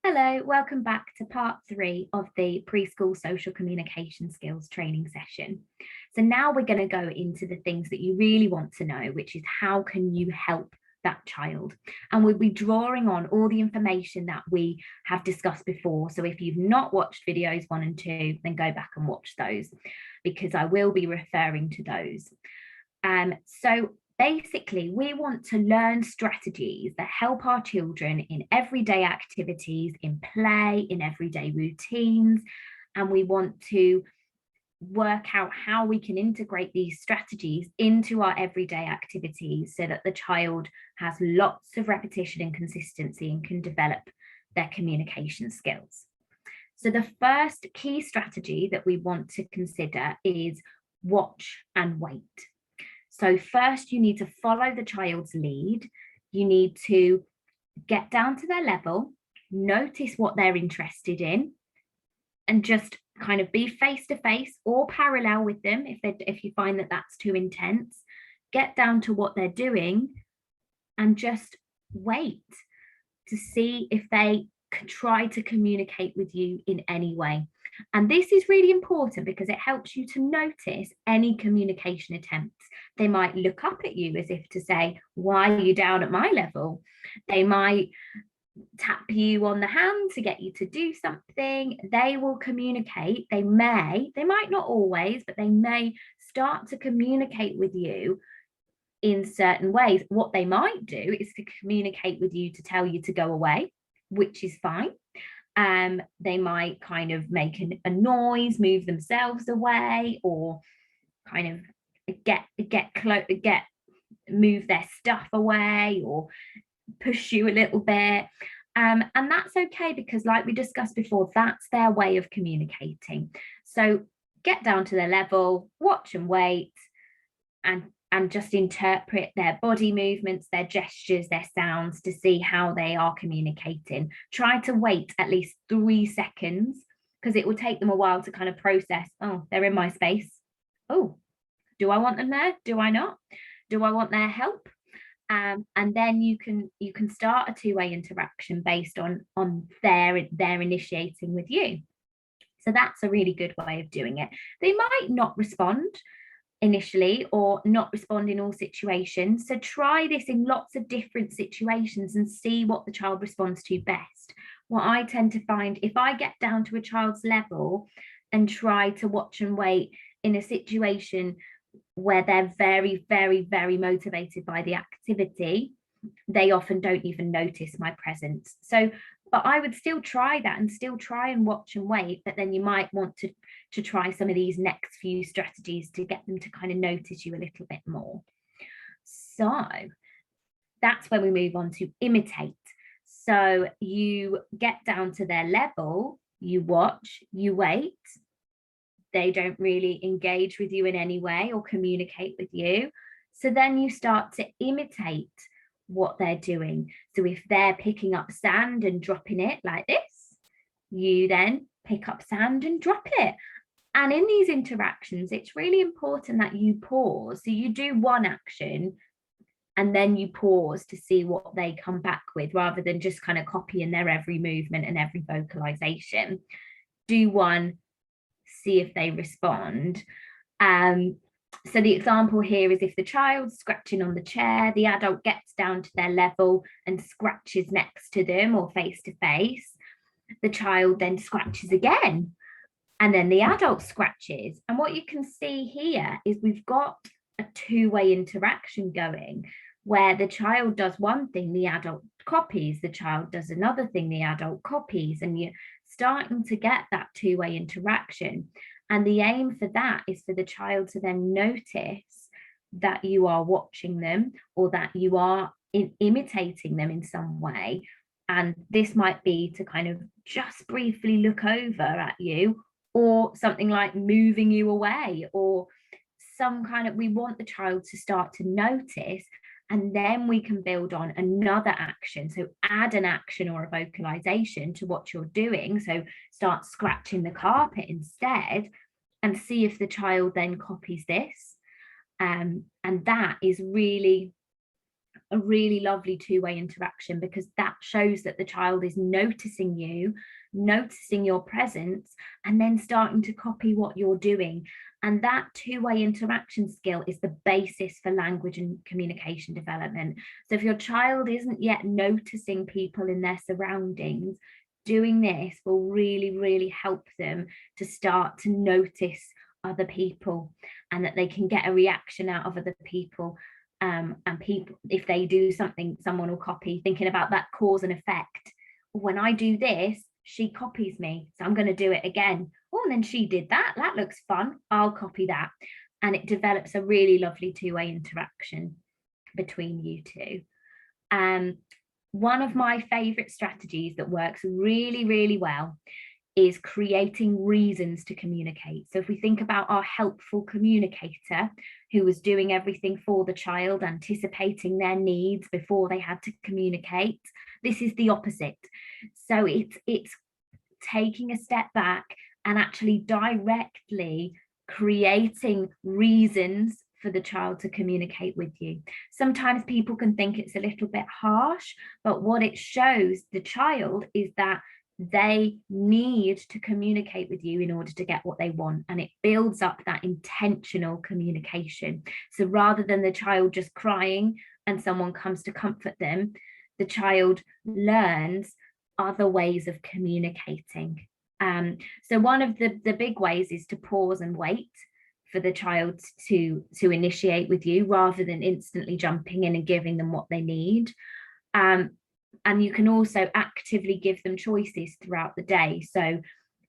Hello, welcome back to part 3 of the preschool social communication skills training session. So now we're going to go into the things that you really want to know, which is how can you help that child? And we'll be drawing on all the information that we have discussed before. So if you've not watched videos 1 and 2, then go back and watch those because I will be referring to those. So basically, we want to learn strategies that help our children in everyday activities, in play, in everyday routines, and we want to work out how we can integrate these strategies into our everyday activities so that the child has lots of repetition and consistency and can develop their communication skills. So the first key strategy that we want to consider is watch and wait. So first you need to follow the child's lead. You need to get down to their level, notice what they're interested in, and just kind of be face to face or parallel with them if you find that that's too intense. Get down to what they're doing and just wait to see if they can try to communicate with you in any way. And this is really important because it helps you to notice any communication attempts. They might look up at you as if to say, why are you down at my level? They might tap you on the hand to get you to do something. They will communicate. They might not always, but they may start to communicate with you in certain ways. What they might do is to communicate with you to tell you to go away, which is fine. They might kind of make a noise, move themselves away, or kind of move their stuff away or push you a little bit. And that's okay because, like we discussed before, that's their way of communicating. So get down to their level, watch and wait, and just interpret their body movements, their gestures, their sounds to see how they are communicating. Try to wait at least 3 seconds because it will take them a while to kind of process, oh, they're in my space. Oh, do I want them there? Do I not? Do I want their help? And then you can start a two-way interaction based on their initiating with you. So that's a really good way of doing it. They might not respond initially or not respond in all situations. So try this in lots of different situations and see what the child responds to best. What I tend to find, if I get down to a child's level and try to watch and wait in a situation where they're very, very, very motivated by the activity, they often don't even notice my presence. So, but I would still try that and still try and watch and wait, but then you might want to try some of these next few strategies to get them to kind of notice you a little bit more. So that's when we move on to imitate. So you get down to their level, you watch, you wait. They don't really engage with you in any way or communicate with you. So then you start to imitate what they're doing. So if they're picking up sand and dropping it like this, you then pick up sand and drop it. And in these interactions, it's really important that you pause. So you do one action and then you pause to see what they come back with rather than just kind of copying their every movement and every vocalization. Do one, see if they respond. So the example here is if the child's scratching on the chair, the adult gets down to their level and scratches next to them or face to face. The child then scratches again, and then the adult scratches. And what you can see here is we've got a two-way interaction going where the child does one thing, the adult copies, the child does another thing, the adult copies, and you're starting to get that two-way interaction. And the aim for that is for the child to then notice that you are watching them or that you are imitating them in some way. And this might be to kind of just briefly look over at you, or something like moving you away, or some kind of, we want the child to start to notice, and then we can build on another action. So add an action or a vocalization to what you're doing. So start scratching the carpet instead and see if the child then copies this. And that is really a really lovely two-way interaction, because that shows that the child is noticing you, noticing your presence, and then starting to copy what you're doing. And that two-way interaction skill is the basis for language and communication development. So if your child isn't yet noticing people in their surroundings, doing this will really, really help them to start to notice other people, and that they can get a reaction out of other people. And people, if they do something, someone will copy, thinking about that cause and effect. When I do this, she copies me, so I'm going to do it again. Oh, and then she did that. That looks fun. I'll copy that. And it develops a really lovely two-way interaction between you two. One of my favorite strategies that works really, really well is creating reasons to communicate. So if we think about our helpful communicator who was doing everything for the child, anticipating their needs before they had to communicate, this is the opposite. So it's taking a step back and actually directly creating reasons for the child to communicate with you. Sometimes people can think it's a little bit harsh, but what it shows the child is that they need to communicate with you in order to get what they want, and it builds up that intentional communication. So rather than the child just crying and someone comes to comfort them, the child learns other ways of communicating. So one of the big ways is to pause and wait for the child to initiate with you, rather than instantly jumping in and giving them what they need. And you can also actively give them choices throughout the day. So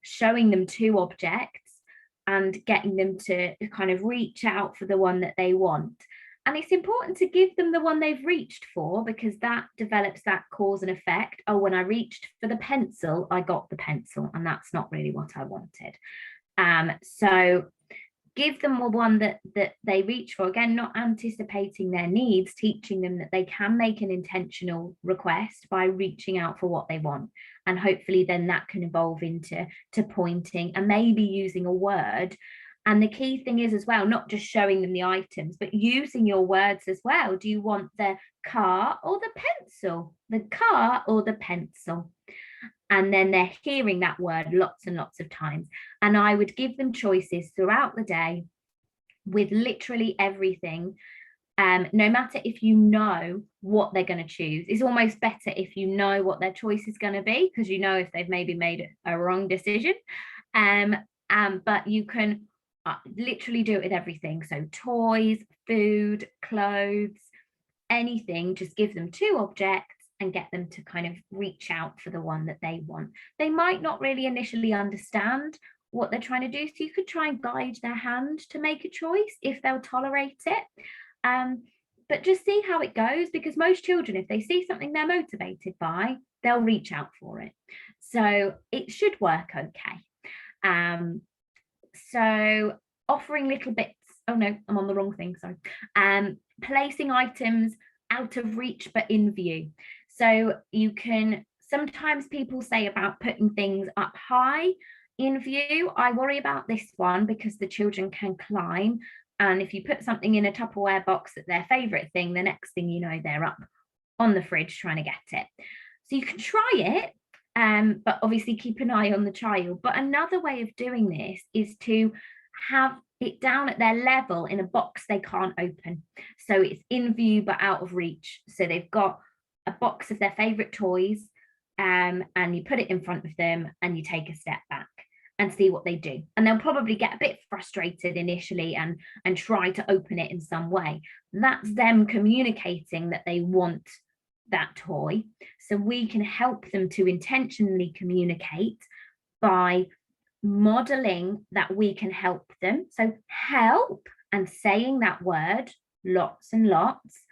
showing them two objects and getting them to kind of reach out for the one that they want. And it's important to give them the one they've reached for, because that develops that cause and effect. Oh, when I reached for the pencil, I got the pencil, and that's not really what I wanted. So give them one that they reach for, again, not anticipating their needs, teaching them that they can make an intentional request by reaching out for what they want. And hopefully then that can evolve into pointing and maybe using a word. And the key thing is as well, not just showing them the items, but using your words as well. Do you want the car or the pencil? The car or the pencil? And then they're hearing that word lots and lots of times. And I would give them choices throughout the day with literally everything. No matter if you know what they're going to choose. It's almost better if you know what their choice is going to be, because you know if they've maybe made a wrong decision. But you can literally do it with everything. So toys, food, clothes, anything, just give them two objects and get them to kind of reach out for the one that they want. They might not really initially understand what they're trying to do, so you could try and guide their hand to make a choice if they'll tolerate it. But just see how it goes, because most children, if they see something they're motivated by, they'll reach out for it. So it should work okay. So offering little bits, oh no, I'm on the wrong thing, sorry. Placing items out of reach but in view. So you can, sometimes people say about putting things up high in view. I worry about this one because the children can climb, and if you put something in a Tupperware box at their favorite thing, the next thing you know, they're up on the fridge trying to get it. So you can try it, but obviously keep an eye on the child. But another way of doing this is to have it down at their level in a box they can't open. So it's in view but out of reach. So they've got a box of their favorite toys, and you put it in front of them and you take a step back and see what they do. And they'll probably get a bit frustrated initially and try to open it in some way. That's them communicating that they want that toy. So we can help them to intentionally communicate by modeling that we can help them. So help, and saying that word lots and lots,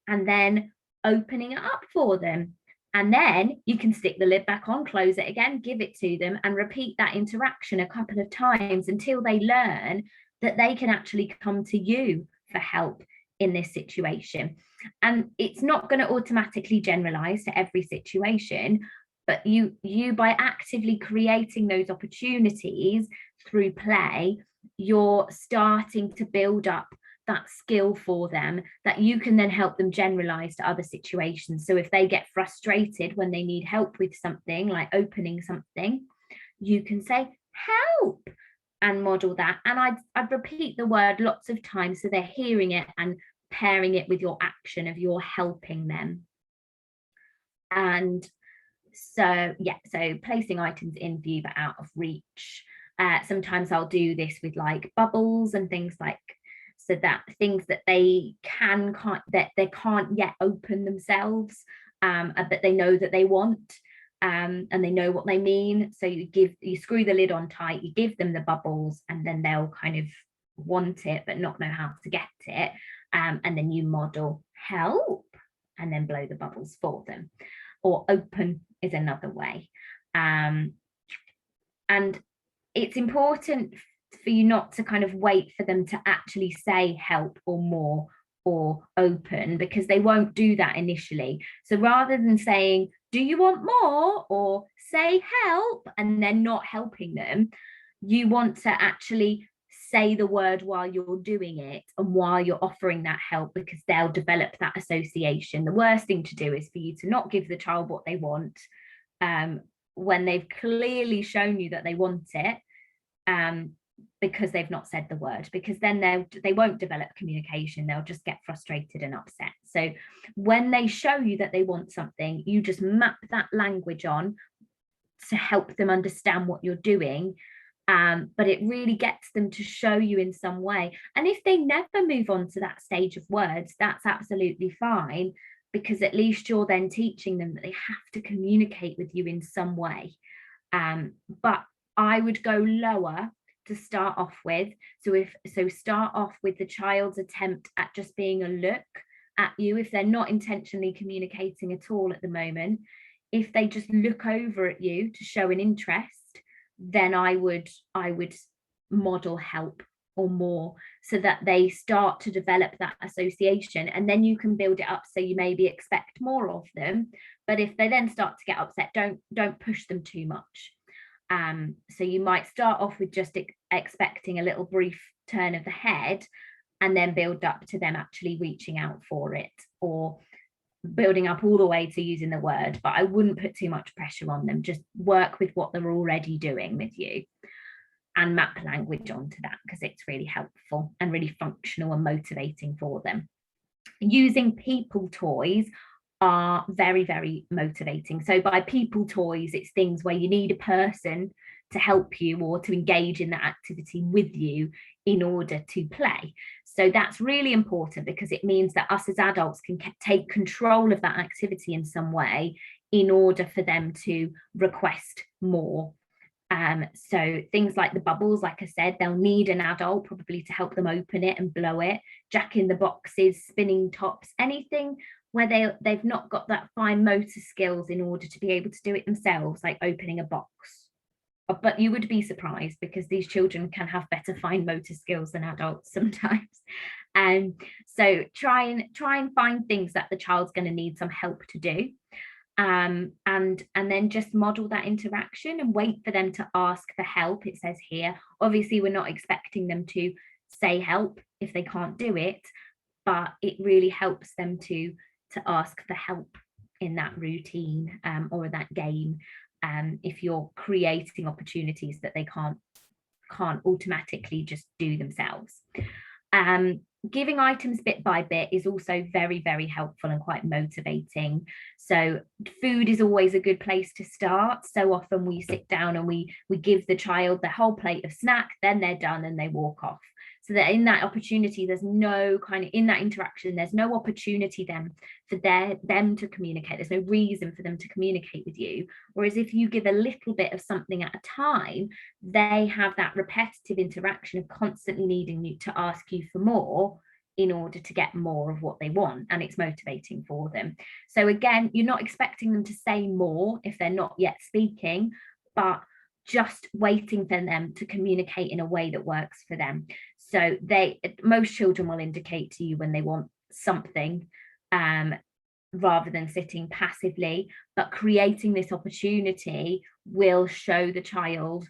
and then opening it up for them. And then you can stick the lid back on, close it again, give it to them, and repeat that interaction a couple of times until they learn that they can actually come to you for help in this situation. And it's not going to automatically generalize to every situation, but you by actively creating those opportunities through play, you're starting to build up that skill for them that you can then help them generalize to other situations. So if they get frustrated when they need help with something like opening something, you can say help and model that. And I'd repeat the word lots of times so they're hearing it and pairing it with your action of you're helping them. And so yeah, so placing items in view but out of reach. Sometimes I'll do this with like bubbles and things like, so that things that they can't yet open themselves, but they know that they want, and they know what they mean. So you screw the lid on tight, you give them the bubbles, and then they'll kind of want it but not know how to get it. And then you model help and then blow the bubbles for them. Or open is another way. And it's important for you not to kind of wait for them to actually say help or more or open, because they won't do that initially. So rather than saying, do you want more, or say help, and then not helping them, you want to actually say the word while you're doing it and while you're offering that help, because they'll develop that association. The worst thing to do is for you to not give the child what they want when they've clearly shown you that they want it, because they've not said the word, because then they won't develop communication. They'll just get frustrated and upset. So when they show you that they want something, you just map that language on to help them understand what you're doing. But it really gets them to show you in some way. And if they never move on to that stage of words, that's absolutely fine, because at least you're then teaching them that they have to communicate with you in some way. But I would go lower to start off with. So start off with the child's attempt at just being a look at you. If they're not intentionally communicating at all at the moment, if they just look over at you to show an interest, then I would model help or more, so that they start to develop that association, and then you can build it up so you maybe expect more of them. But if they then start to get upset, don't push them too much. So you might start off with just expecting a little brief turn of the head, and then build up to them actually reaching out for it, or building up all the way to using the word. But I wouldn't put too much pressure on them. Just work with what they're already doing with you and map language onto that, because it's really helpful and really functional and motivating for them. Using people toys are very, very motivating. So by people toys, it's things where you need a person to help you or to engage in that activity with you in order to play. So that's really important, because it means that us as adults can take control of that activity in some way in order for them to request more. So things like the bubbles, like I said, they'll need an adult probably to help them open it and blow it. Jack in the boxes, spinning tops, anything where they've not got that fine motor skills in order to be able to do it themselves, like opening a box. But you would be surprised, because these children can have better fine motor skills than adults sometimes. So try and find things that the child's going to need some help to do. And then just model that interaction and wait for them to ask for help. It says here, obviously we're not expecting them to say help if they can't do it, but it really helps them to ask for help in that routine or that game, if you're creating opportunities that they can't automatically just do themselves. Giving items bit by bit is also very, very helpful and quite motivating. So food is always a good place to start. So often we sit down and we give the child the whole plate of snack, then they're done and they walk off. So that in that opportunity, there's no kind of, in that interaction, there's no opportunity then for them to communicate. There's no reason for them to communicate with you. Whereas if you give a little bit of something at a time, they have that repetitive interaction of constantly needing you to ask you for more in order to get more of what they want, and it's motivating for them. So again, you're not expecting them to say more if they're not yet speaking, but just waiting for them to communicate in a way that works for them. So most children will indicate to you when they want something, rather than sitting passively, but creating this opportunity will show the child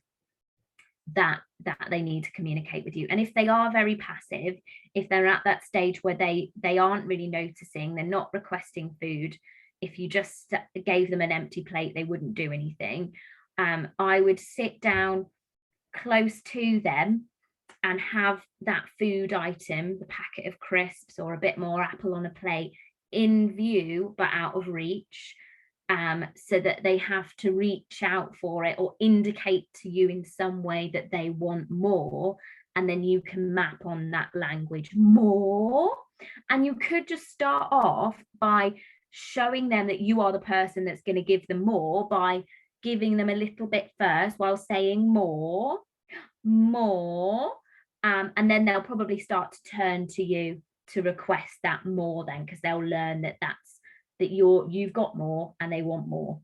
that they need to communicate with you. And if they are very passive, if they're at that stage where they aren't really noticing, they're not requesting food, if you just gave them an empty plate, they wouldn't do anything. I would sit down close to them and have that food item, the packet of crisps or a bit more apple on a plate, in view but out of reach, so that they have to reach out for it or indicate to you in some way that they want more, and then you can map on that language, more. And you could just start off by showing them that you are the person that's going to give them more, by giving them a little bit first while saying more, and then they'll probably start to turn to you to request that more then, because they'll learn that you've got more and they want more.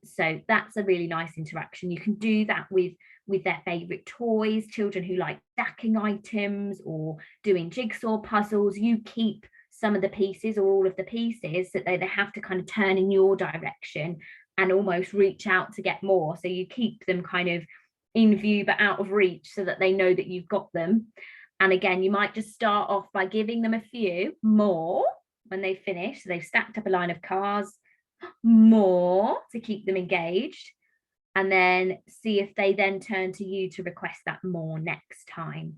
So that's a really nice interaction. You can do that with their favorite toys, children who like stacking items or doing jigsaw puzzles. You keep some of the pieces or all of the pieces, so they have to kind of turn in your direction and almost reach out to get more. So you keep them kind of in view but out of reach, so that they know that you've got them. And again, you might just start off by giving them a few more when they finish. So they've stacked up a line of cars, more, to keep them engaged, and then see if they then turn to you to request that more next time.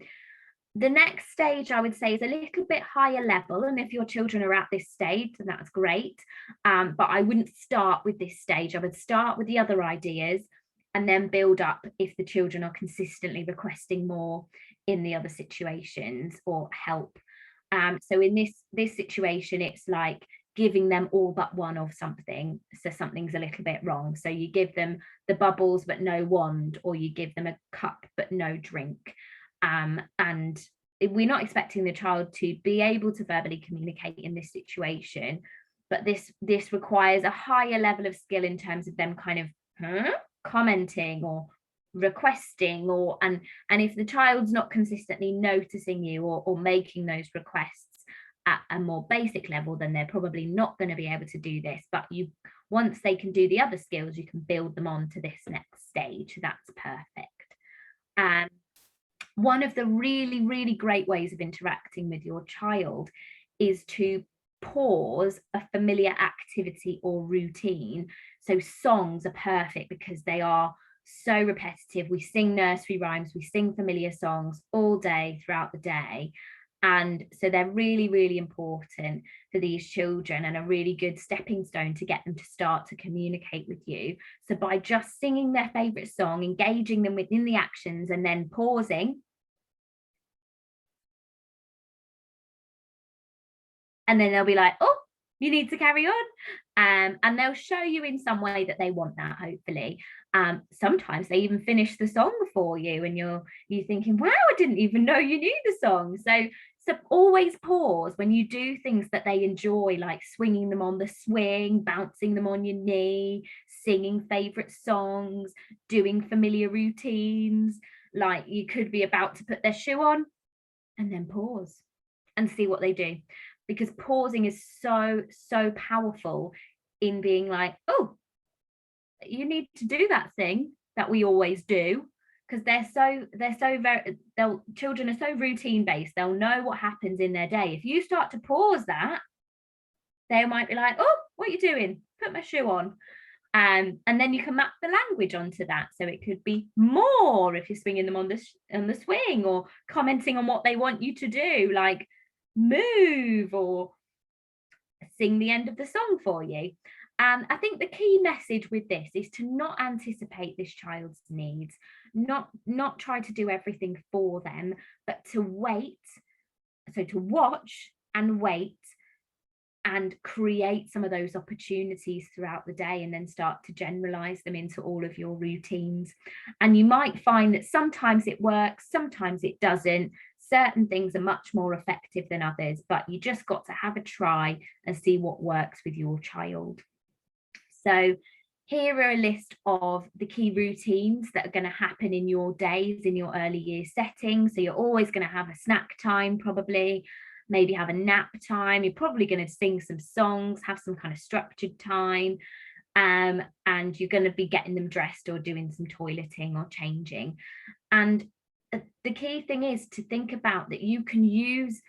The next stage, I would say, is a little bit higher level, and if your children are at this stage, then that's great, but I wouldn't start with this stage. I would start with the other ideas and then build up if the children are consistently requesting more in the other situations or help. So in this situation, it's like giving them all but one of something, so something's a little bit wrong. So you give them the bubbles but no wand, or you give them a cup but no drink. And we're not expecting the child to be able to verbally communicate in this situation, but this requires a higher level of skill in terms of them kind of commenting or requesting, or and if the child's not consistently noticing you or making those requests at a more basic level, then they're probably not going to be able to do this. But once they can do the other skills, you can build them on to this next stage. That's perfect. One of the really, really great ways of interacting with your child is to pause a familiar activity or routine. So songs are perfect because they are so repetitive. We sing nursery rhymes, we sing familiar songs all day throughout the day. And so they're really, really important for these children, and a really good stepping stone to get them to start to communicate with you. So by just singing their favorite song, engaging them within the actions, and then pausing, and then they'll be like, oh, you need to carry on. And they'll show you in some way that they want that, hopefully. Sometimes they even finish the song for you, and you're thinking, wow, I didn't even know you knew the song. So always pause when you do things that they enjoy, like swinging them on the swing, bouncing them on your knee, singing favorite songs, doing familiar routines. Like you could be about to put their shoe on, and then pause and see what they do, because pausing is so powerful in being like, oh, you need to do that thing that we always do, because children are so routine based. They'll know what happens in their day. If you start to pause that, they might be like, oh, what are you doing? Put my shoe on. And then you can map the language onto that. So it could be more if you're swinging them on the swing, or commenting on what they want you to do, like move or sing the end of the song for you. And I think the key message with this is to not anticipate this child's needs, not try to do everything for them, but to wait. So to watch and wait and create some of those opportunities throughout the day, and then start to generalize them into all of your routines. And you might find that sometimes it works, sometimes it doesn't. Certain things are much more effective than others, but you just got to have a try and see what works with your child. So here are a list of the key routines that are going to happen in your days in your early years setting. So you're always going to have a snack time, probably, maybe have a nap time. You're probably going to sing some songs, have some kind of structured time, and you're going to be getting them dressed or doing some toileting or changing. And the key thing is to think about that you can use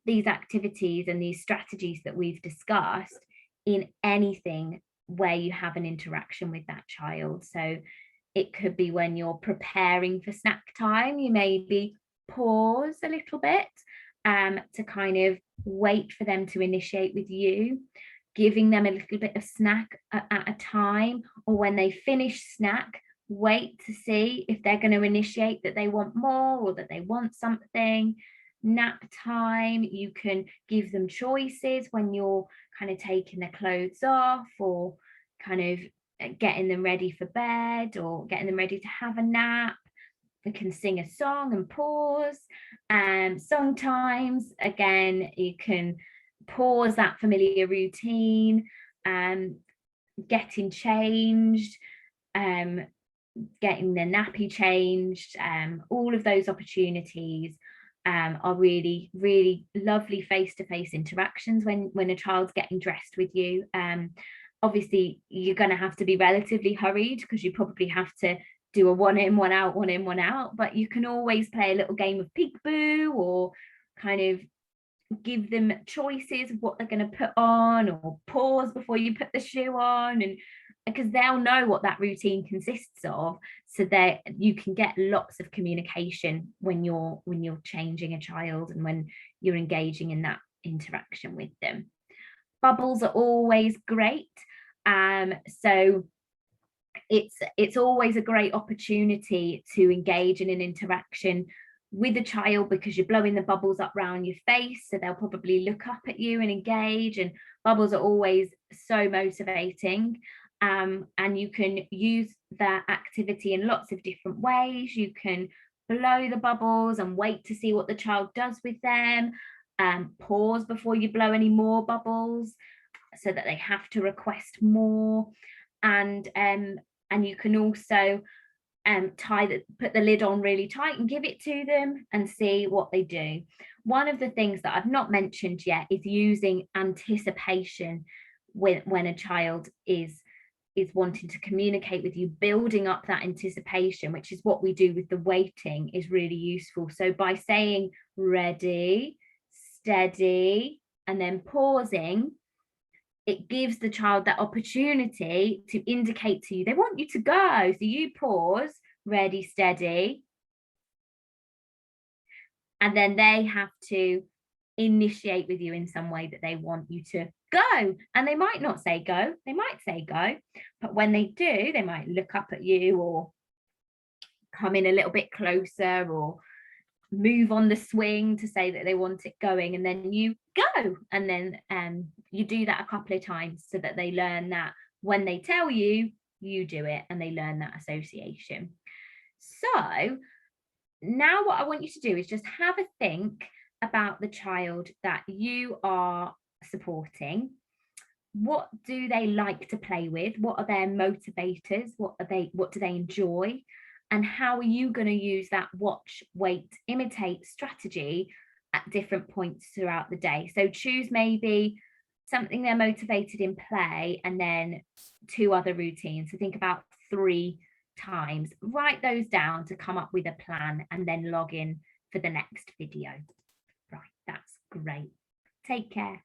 these activities and these strategies that we've discussed in anything where you have an interaction with that child. So it could be when you're preparing for snack time, you maybe pause a little bit to kind of wait for them to initiate with you, giving them a little bit of snack at a time, or when they finish snack, wait to see if they're going to initiate that they want more or that they want something. Nap time, you can give them choices when you're kind of taking their clothes off, or kind of getting them ready for bed, or getting them ready to have a nap. We can sing a song and pause. Song times, again, you can pause that familiar routine, getting changed, getting their nappy changed. All of those opportunities are really, really lovely face-to-face interactions when a child's getting dressed with you. Obviously, you're going to have to be relatively hurried because you probably have to do a one in, one out, one in, one out, but you can always play a little game of peekaboo, or kind of give them choices of what they're going to put on, or pause before you put the shoe on, and because they'll know what that routine consists of, so that you can get lots of communication when you're changing a child and when you're engaging in that interaction with them. Bubbles are always great. So it's always a great opportunity to engage in an interaction with a child, because you're blowing the bubbles up around your face, so they'll probably look up at you and engage, and bubbles are always so motivating. And you can use that activity in lots of different ways. You can blow the bubbles and wait to see what the child does with them. Pause before you blow any more bubbles so that they have to request more. And you can also put the lid on really tight and give it to them and see what they do. One of the things that I've not mentioned yet is using anticipation when a child is wanting to communicate with you. Building up that anticipation, which is what we do with the waiting, is really useful. So by saying ready, steady, and then pausing, it gives the child that opportunity to indicate to you they want you to go. So you pause, ready, steady, and then they have to initiate with you in some way that they want you to go. And they might not say go, they might say go, but when they do, they might look up at you, or come in a little bit closer, or move on the swing to say that they want it going, and then you go. And then you do that a couple of times so that they learn that when they tell you, you do it, and they learn that association. So now what I want you to do is just have a think about the child that you are supporting. What do they like to play with? What are their motivators? What do they enjoy? And how are you going to use that watch, wait, imitate strategy at different points throughout the day? So choose maybe something they're motivated in play, and then 2 other routines. So think about 3 times. Write those down to come up with a plan, and then log in for the next video. Right, that's great. Take care.